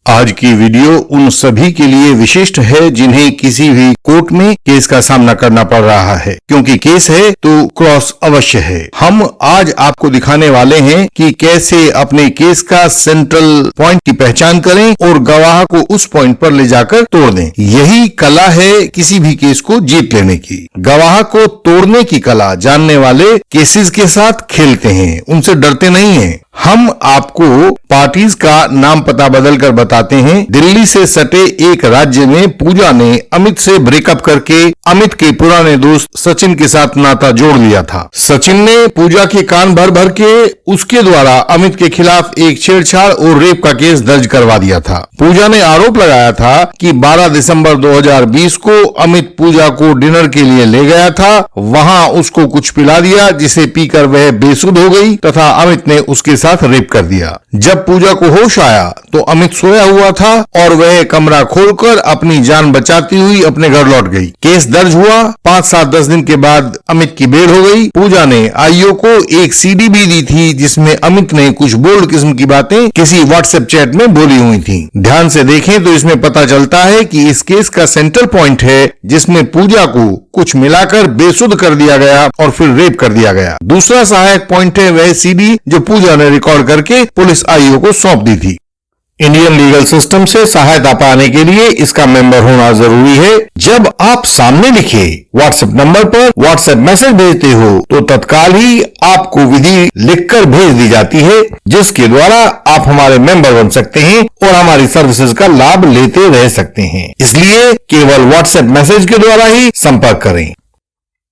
आज की वीडियो उन सभी के लिए विशिष्ट है जिन्हें किसी भी कोर्ट में केस का सामना करना पड़ रहा है, क्योंकि केस है तो क्रॉस अवश्य है। हम आज आपको दिखाने वाले हैं कि कैसे अपने केस का सेंट्रल पॉइंट की पहचान करें और गवाह को उस पॉइंट पर ले जाकर तोड़ दें। यही कला है किसी भी केस को जीत लेने की। गवाह को तोड़ने की कला जानने वाले केसेस के साथ खेलते हैं, उनसे डरते नहीं हैं। हम आपको पार्टीज का नाम पता बदलकर बताते हैं। दिल्ली से सटे एक राज्य में पूजा ने अमित से ब्रेकअप करके अमित के पुराने दोस्त सचिन के साथ नाता जोड़ लिया था। सचिन ने पूजा के कान भर भर के उसके द्वारा अमित के खिलाफ एक छेड़छाड़ और रेप का केस दर्ज करवा दिया था। पूजा ने आरोप लगाया था कि 12 दिसंबर 2020 को अमित पूजा को डिनर के लिए ले गया था। वहां उसको कुछ पिला दिया जिसे पीकर वह बेसुध हो गई तथा अमित ने उसके साथ रेप कर दिया। जब पूजा को होश आया तो अमित सोया हुआ था और वह कमरा खोलकर अपनी जान बचाती हुई अपने घर लौट गई। केस दर्ज हुआ। 5-7-10 दिन के बाद अमित की बेल हो गई। पूजा ने आईओ को एक सीडी भी दी थी जिसमें अमित ने कुछ बोल्ड किस्म की बातें किसी व्हाट्सएप चैट में बोली हुई थी। ध्यान से देखें तो इसमें पता चलता है कि इस केस का सेंट्रल पॉइंट है जिसमें पूजा को कुछ मिलाकर बेसुध कर दिया गया और फिर रेप कर दिया गया। दूसरा सहायक पॉइंट है वह सीडी जो पूजा ने रिकॉर्ड करके पुलिस आईओ को सौंप दी थी। इंडियन लीगल सिस्टम से सहायता पाने के लिए इसका मेंबर होना जरूरी है। जब आप सामने लिखे व्हाट्सएप नंबर पर व्हाट्सएप मैसेज भेजते हो तो तत्काल ही आपको विधि लिखकर भेज दी जाती है, जिसके द्वारा आप हमारे मेंबर बन सकते हैं और हमारी सर्विसेज का लाभ लेते रह सकते हैं। इसलिए केवल व्हाट्सएप मैसेज के द्वारा ही संपर्क करें।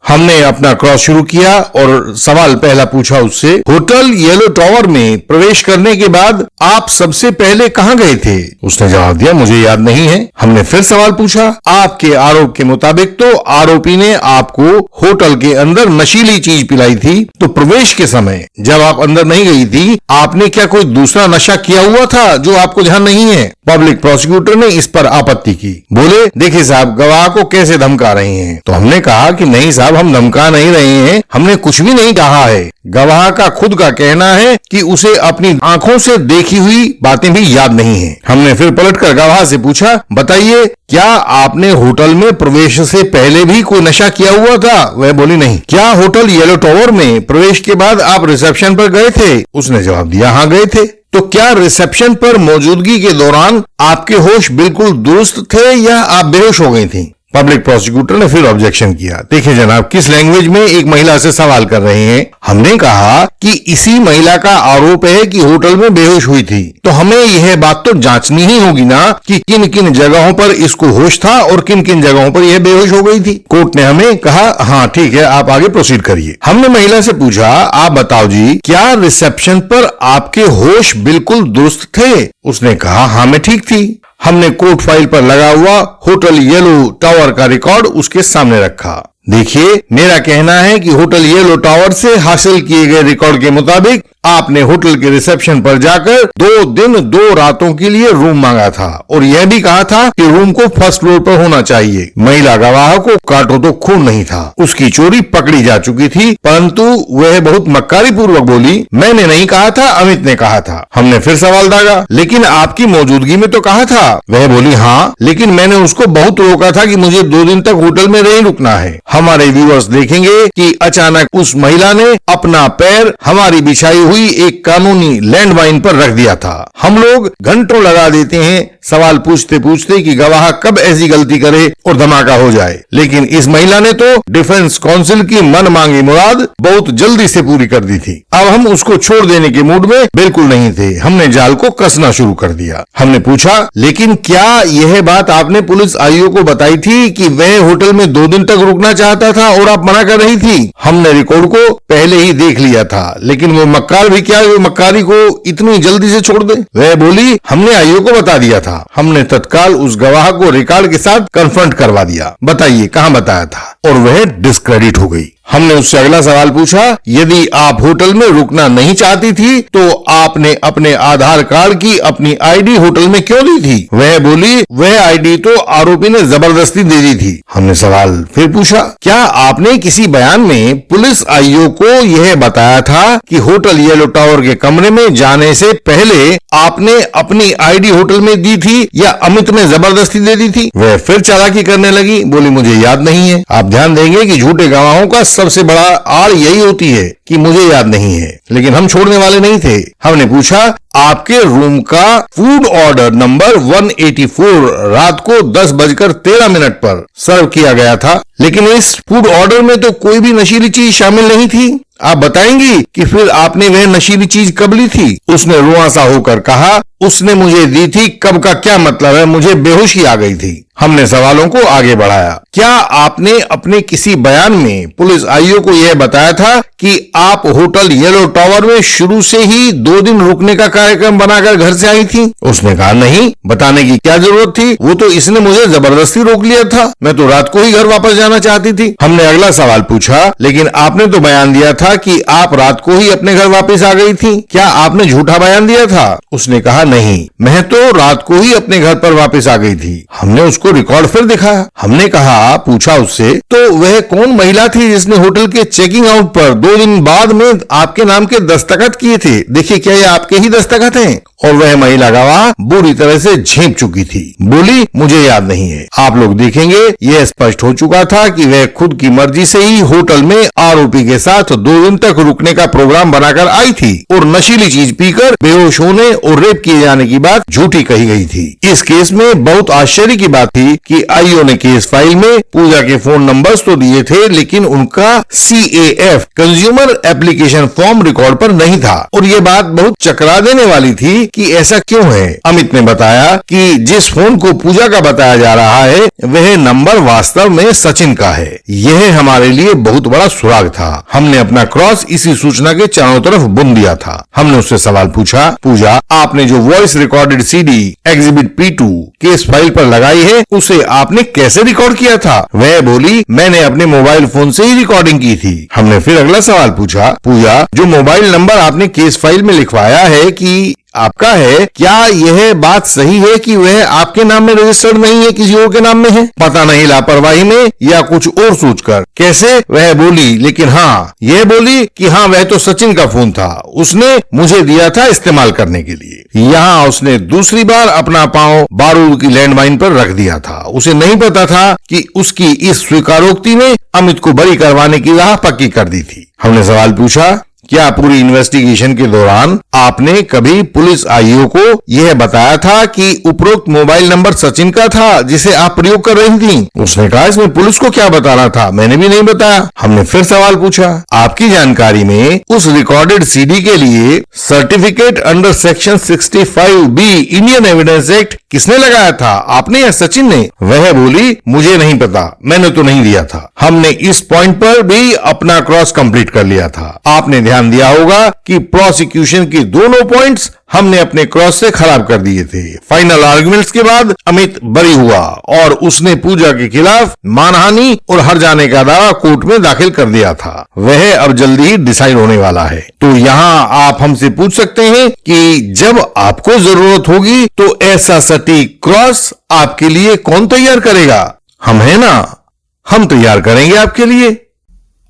हमने अपना क्रॉस शुरू किया और सवाल पहला पूछा उससे, होटल येलो टावर में प्रवेश करने के बाद आप सबसे पहले कहां गए थे? उसने जवाब दिया, मुझे याद नहीं है। हमने फिर सवाल पूछा, आपके आरोप के मुताबिक तो आरोपी ने आपको होटल के अंदर नशीली चीज पिलाई थी, तो प्रवेश के समय जब आप अंदर नहीं गई थी आपने क्या कोई दूसरा नशा किया हुआ था जो आपको ध्यान नहीं है? पब्लिक प्रोसिक्यूटर ने इस पर आपत्ति की। बोले, देखिए साहब, गवाह को कैसे धमका रहे हैं? तो हमने कहा कि नहीं साहब, हम धमका नहीं रहे हैं, हमने कुछ भी नहीं कहा है। गवाह का खुद का कहना है कि उसे अपनी आंखों से देखी हुई बातें भी याद नहीं है। हमने फिर पलटकर गवाह से पूछा, बताइए, क्या आपने होटल में प्रवेश से पहले भी कोई नशा किया हुआ था? वह बोली, नहीं। क्या होटल येलो टावर में प्रवेश के बाद आप रिसेप्शन पर गए थे? उसने जवाब दिया, हाँ गए थे। तो क्या रिसेप्शन पर मौजूदगी के दौरान आपके होश बिल्कुल दुरुस्त थे या आप बेहोश हो गई थी? पब्लिक प्रोसिक्यूटर ने फिर ऑब्जेक्शन किया। देखिए जनाब, किस लैंग्वेज में एक महिला से सवाल कर रहे हैं। हमने कहा कि इसी महिला का आरोप है कि होटल में बेहोश हुई थी, तो हमें यह बात तो जांचनी ही होगी ना कि किन किन जगहों पर इसको होश था और किन किन जगहों पर यह बेहोश हो गई थी। कोर्ट ने हमें कहा, हाँ ठीक है, आप आगे प्रोसीड करिए। हमने महिला से पूछा, आप बताओ जी, क्या रिसेप्शन पर आपके होश बिल्कुल दुरुस्त थे? उसने कहा, हाँ मैं ठीक थी। हमने कोर्ट फाइल पर लगा हुआ होटल येलो टावर का रिकॉर्ड उसके सामने रखा। देखिए, मेरा कहना है कि होटल येलो टावर से हासिल किए गए रिकॉर्ड के मुताबिक आपने होटल के रिसेप्शन पर जाकर 2 दिन 2 रातों के लिए रूम मांगा था और यह भी कहा था कि रूम को फर्स्ट फ्लोर पर होना चाहिए। महिला गवाह को काटो तो खून नहीं था, उसकी चोरी पकड़ी जा चुकी थी, परंतु वह बहुत मक्कारी पूर्वक बोली, मैंने नहीं कहा था, अमित ने कहा था। हमने फिर सवाल दागा, लेकिन आपकी मौजूदगी में तो कहा था। वह बोली, हाँ, लेकिन मैंने उसको बहुत रोका था कि मुझे 2 दिन तक होटल में नहीं रुकना है। हमारे व्यूअर्स देखेंगे कि अचानक उस महिला ने अपना पैर हमारी बिछाई हुई एक कानूनी लैंडमाइन पर रख दिया था। हम लोग घंटों लगा देते हैं सवाल पूछते पूछते कि गवाह कब ऐसी गलती करे और धमाका हो जाए, लेकिन इस महिला ने तो डिफेंस काउंसिल की मन मांगी मुराद बहुत जल्दी से पूरी कर दी थी। अब हम उसको छोड़ देने के मूड में बिल्कुल नहीं थे। हमने जाल को कसना शुरू कर दिया। हमने पूछा, लेकिन क्या यह बात आपने पुलिस आईओ को बताई थी कि वह होटल में 2 दिन तक रुकना चाहता था और आप मना कर रही थी? हमने रिकॉर्ड को पहले ही देख लिया था, लेकिन वो मक्कार भी क्या वो मक्कारी को इतनी जल्दी से छोड़ दे? वह बोली, हमने आईओ को बता दिया था। हमने तत्काल उस गवाह को रिकॉर्ड के साथ कन्फ्रंट करवा दिया। बताइए कहां बताया था? और वह डिस्क्रेडिट हो गई। हमने उससे अगला सवाल पूछा, यदि आप होटल में रुकना नहीं चाहती थी तो आपने अपने आधार कार्ड की अपनी आईडी होटल में क्यों दी थी? वह बोली, वह आईडी तो आरोपी ने जबरदस्ती दे दी थी। हमने सवाल फिर पूछा, क्या आपने किसी बयान में पुलिस आईओ को यह बताया था कि होटल येलो टावर के कमरे में जाने से पहले आपने अपनी आईडी होटल में दी थी या अमित ने जबरदस्ती दे दी थी? वह फिर चालाकी करने लगी, बोली मुझे याद नहीं है। आप ध्यान देंगे कि झूठे गवाहों का सबसे बड़ा आड़ यही होती है कि मुझे याद नहीं है, लेकिन हम छोड़ने वाले नहीं थे। हमने पूछा, आपके रूम का फूड ऑर्डर नंबर 184 रात को 10:13 पर सर्व किया गया था, लेकिन इस फूड ऑर्डर में तो कोई भी नशीली चीज शामिल नहीं थी। आप बताएंगी कि फिर आपने वह नशीली चीज कब ली थी? उसने रुआंसा होकर कहा, उसने मुझे दी थी, कब का क्या मतलब है, मुझे बेहोशी आ गई थी। हमने सवालों को आगे बढ़ाया, क्या आपने अपने किसी बयान में पुलिस आईओ को यह बताया था कि आप होटल येलो टावर में शुरू से ही 2 दिन रुकने का कार्यक्रम बनाकर घर से आई थी? उसने कहा, नहीं, बताने की क्या जरूरत थी, वो तो इसने मुझे जबरदस्ती रोक लिया था, मैं तो रात को ही घर वापस जाना चाहती थी। हमने अगला सवाल पूछा, लेकिन आपने तो बयान दिया था कि आप रात को ही अपने घर वापस आ गई थी, क्या आपने झूठा बयान दिया था? उसने कहा, नहीं, मैं तो रात को ही अपने घर पर वापस आ गई थी। हमने उसको रिकॉर्ड फिर दिखाया। हमने कहा, पूछा उससे, तो वह कौन महिला थी जिसने होटल के चेकिंग आउट पर 2 दिन बाद में आपके नाम के दस्तखत किए थे? देखिए, क्या ये आपके ही दस्तखत हैं? और वह महिला गवाह बुरी तरह से झेंप चुकी थी, बोली मुझे याद नहीं है। आप लोग देखेंगे, यह स्पष्ट हो चुका था कि वह खुद की मर्जी से ही होटल में आरोपी के साथ 2 दिन तक रुकने का प्रोग्राम बनाकर आई थी और नशीली चीज पीकर बेहोश होने और रेप किए जाने की बात झूठी कही गई थी। इस केस में बहुत आश्चर्य की बात थी कि आईओ ने केस फाइल में पूजा के फोन नंबर्स तो दिए थे, लेकिन उनका CAF consumer application form record पर नहीं था। और ये बात बहुत चकरा देने वाली थी कि ऐसा क्यों है। अमित ने बताया कि जिस फोन को पूजा का बताया जा रहा है वह नंबर वास्तव में सचिन का है। यह हमारे लिए बहुत बड़ा सुराग था। हमने अपना क्रॉस इसी सूचना के चारों तरफ बुन दिया था। हमने उससे सवाल पूछा, पूजा, आपने जो voice recorded CD exhibit P2 case file पर लगाई है उसे आपने कैसे रिकॉर्ड किया था? वह बोली, मैंने अपने मोबाइल फोन से ही रिकॉर्डिंग की थी। हमने फिर अगला सवाल पूछा, पूजा, जो मोबाइल नंबर आपने केस फाइल में लिखवाया है कि आपका है, क्या यह बात सही है कि वह आपके नाम में रजिस्टर्ड नहीं है, किसी और के नाम में है? पता नहीं लापरवाही में या कुछ और सोचकर। कैसे? वह बोली, लेकिन हाँ, यह बोली कि हाँ, वह तो सचिन का फोन था, उसने मुझे दिया था इस्तेमाल करने के लिए। यहाँ उसने दूसरी बार अपना पांव बारूद की लैंडमाइन पर रख दिया था। उसे नहीं पता था कि उसकी इस स्वीकारोक्ति ने अमित को बरी करवाने की राह पक्की कर दी थी। हमने सवाल पूछा, क्या पूरी इन्वेस्टिगेशन के दौरान आपने कभी पुलिस आईओ को यह बताया था कि उपरोक्त मोबाइल नंबर सचिन का था जिसे आप प्रयोग कर रही थी? उसने कहा, इसमें पुलिस को क्या बताना था, मैंने भी नहीं बताया। हमने फिर सवाल पूछा, आपकी जानकारी में उस रिकॉर्डेड CD के लिए certificate under section 65B Indian evidence act किसने लगाया था, आपने या सचिन ने? वह बोली, मुझे नहीं पता, मैंने तो नहीं दिया था। हमने इस पॉइंट पर भी अपना क्रॉस कंप्लीट कर लिया था। आपने ध्यान दिया होगा कि प्रोसिक्यूशन के दोनों पॉइंट्स हमने अपने क्रॉस से खराब कर दिए थे। फाइनल आर्गुमेंट्स के बाद अमित बरी हुआ और उसने पूजा के खिलाफ मानहानि और हर जाने का दावा कोर्ट में दाखिल कर दिया था। वह अब जल्दी ही डिसाइड होने वाला है। तो यहाँ आप हमसे पूछ सकते हैं कि जब आपको जरूरत होगी तो ऐसा सटीक क्रॉस आपके लिए कौन तैयार करेगा? हम है ना, हम तैयार करेंगे आपके लिए।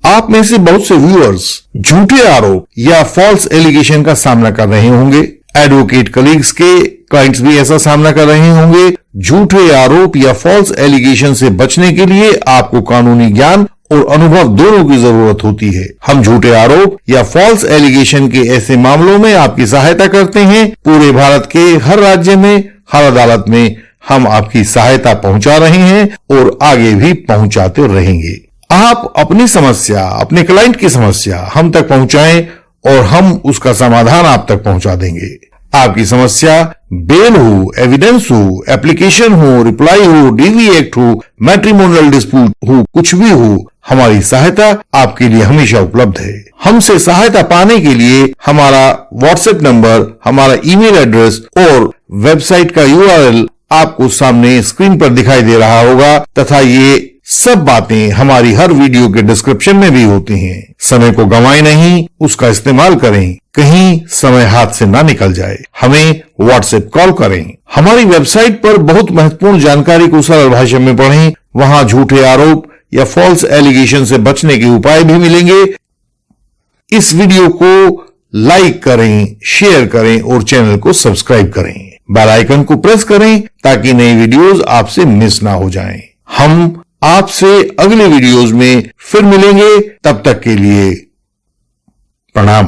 आप में से बहुत से व्यूअर्स झूठे आरोप या फॉल्स एलिगेशन का सामना कर रहे होंगे। एडवोकेट कलीग्स के क्लाइंट्स भी ऐसा सामना कर रहे होंगे। झूठे आरोप या फॉल्स एलिगेशन से बचने के लिए आपको कानूनी ज्ञान और अनुभव दोनों की जरूरत होती है। हम झूठे आरोप या फॉल्स एलिगेशन के ऐसे मामलों में आपकी सहायता करते हैं। पूरे भारत के हर राज्य में, हर अदालत में हम आपकी सहायता पहुंचा रहे हैं और आगे भी पहुंचाते रहेंगे। आप अपनी समस्या, अपने क्लाइंट की समस्या हम तक पहुंचाएं और हम उसका समाधान आप तक पहुंचा देंगे। आपकी समस्या बेल हो, एविडेंस हो, एप्लीकेशन हो, रिप्लाई हो, DV एक्ट हो, मैट्रिमोनियल डिस्प्यूट हो, कुछ भी हो, हमारी सहायता आपके लिए हमेशा उपलब्ध है। हमसे सहायता पाने के लिए हमारा व्हाट्सएप नंबर, हमारा ईमेल एड्रेस और वेबसाइट का URL आपको सामने स्क्रीन पर दिखाई दे रहा होगा तथा ये सब बातें हमारी हर वीडियो के डिस्क्रिप्शन में भी होती हैं। समय को गंवाएं नहीं, उसका इस्तेमाल करें, कहीं समय हाथ से ना निकल जाए। हमें व्हाट्सएप कॉल करें। हमारी वेबसाइट पर बहुत महत्वपूर्ण जानकारी को सरल भाषा में पढ़ें। वहां झूठे आरोप या फॉल्स एलिगेशन से बचने के उपाय भी मिलेंगे। इस वीडियो को लाइक करें, शेयर करें और चैनल को सब्सक्राइब करें। बेल आइकन को प्रेस करें ताकि नई वीडियोस आपसे मिस ना हो जाएं। हम आपसे अगले वीडियोस में फिर मिलेंगे। तब तक के लिए प्रणाम।